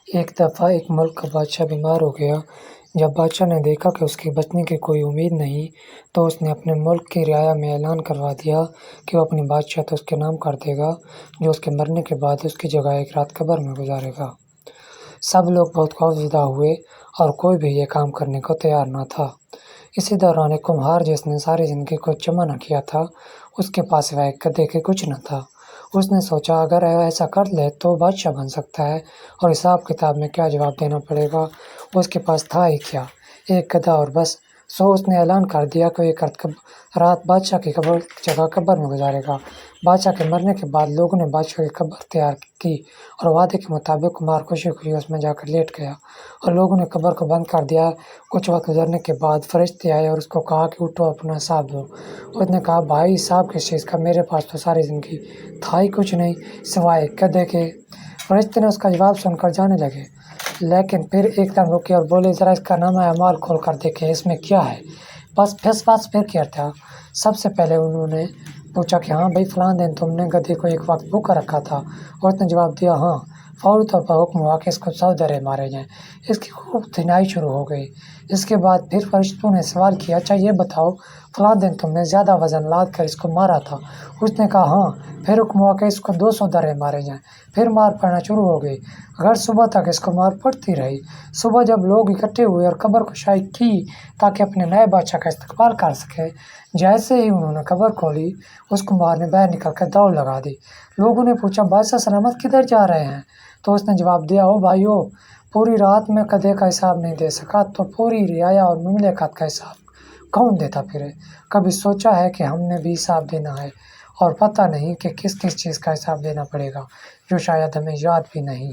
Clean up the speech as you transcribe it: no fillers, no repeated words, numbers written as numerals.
ایک دفعہ ایک ملک کا بادشاہ بیمار ہو گیا۔ جب بادشاہ نے دیکھا کہ اس کے بچنے کی کوئی امید نہیں تو اس نے اپنے ملک کی رعایا میں اعلان کروا دیا کہ وہ اپنی بادشاہت اس کے نام کر دے گا، جو اس کے مرنے کے بعد اس کی جگہ ایک رات قبر میں گزارے گا۔ سب لوگ بہت خوفزدہ ہوئے اور کوئی بھی یہ کام کرنے کو تیار نہ تھا۔ اسی دوران ایک کمہار جس نے ساری زندگی کو جمع نہ کیا تھا، اس کے پاس سوائے ایک گدھے کے کچھ نہ تھا۔ اس نے سوچا اگر ایسا کر لے تو بادشاہ بن سکتا ہے اور حساب کتاب میں کیا جواب دینا پڑے گا، اس کے پاس تھا ہی کیا، ایک گدھا اور بس۔ اس نے اعلان کر دیا کہ ایک رات بادشاہ کی جگہ قبر میں گزارے گا۔ بادشاہ کے مرنے کے بعد لوگوں نے بادشاہ کی قبر تیار کی اور وعدے کے مطابق کمہار خوشی خوشی اس میں جا کر لیٹ گیا اور لوگوں نے قبر کو بند کر دیا۔ کچھ وقت گزرنے کے بعد فرشتے آئے اور اس کو کہا کہ اٹھو، اپنا حساب دو۔ اس نے کہا بھائی حساب کس چیز کا، میرے پاس تو ساری زندگی تھا ہی کچھ نہیں سوائے ایک گدھے کے۔ فرشتے نے اس کا جواب سن کر جانے لگے، لیکن پھر ایک دم رکے اور بولے ذرا اس کا نامہ اعمال کھول کر دیکھیں اس میں کیا ہے۔ بس پھر کیا تھا؟ سب سے پہلے انہوں نے پوچھا کہ ہاں بھائی فلاں دن تم نے گدھے کو ایک وقت بھوکا رکھا تھا، اور اس نے جواب دیا ہاں۔ فوری طور پر حکم ہوا کہ اس کو 100 درے مارے جائیں۔ اس کی خوب دھنائی شروع ہو گئی۔ اس کے بعد پھر فرشتوں نے سوال کیا اچھا یہ بتاؤ فلاں دن تم نے زیادہ وزن لاد کر اس کو مارا تھا؟ اس نے کہا ہاں۔ پھر حکم ہوا کہ اس کو 200 درے مارے جائیں۔ پھر مار پڑنا شروع ہو گئی۔ اگر صبح تک اس کو مار پڑتی رہی۔ صبح جب لوگ اکٹھے ہوئے اور قبر کشائی کی تاکہ اپنے نئے بادشاہ کا استقبال کر سکے، جیسے ہی انہوں نے قبر کھولی اس کمہار نے باہر نکل کر دوڑ لگا دی۔ لوگوں نے پوچھا بادشاہ سلامت کدھر جا رہے ہیں؟ تو اس نے جواب دیا او بھائیو، پوری رات میں گدھے کا حساب نہیں دے سکا تو پوری رعایا اور مملکت کا حساب کون دیتا پھرے؟ کبھی سوچا ہے کہ ہم نے بھی حساب دینا ہے اور پتہ نہیں کہ کس کس چیز کا حساب دینا پڑے گا جو شاید ہمیں یاد بھی نہیں۔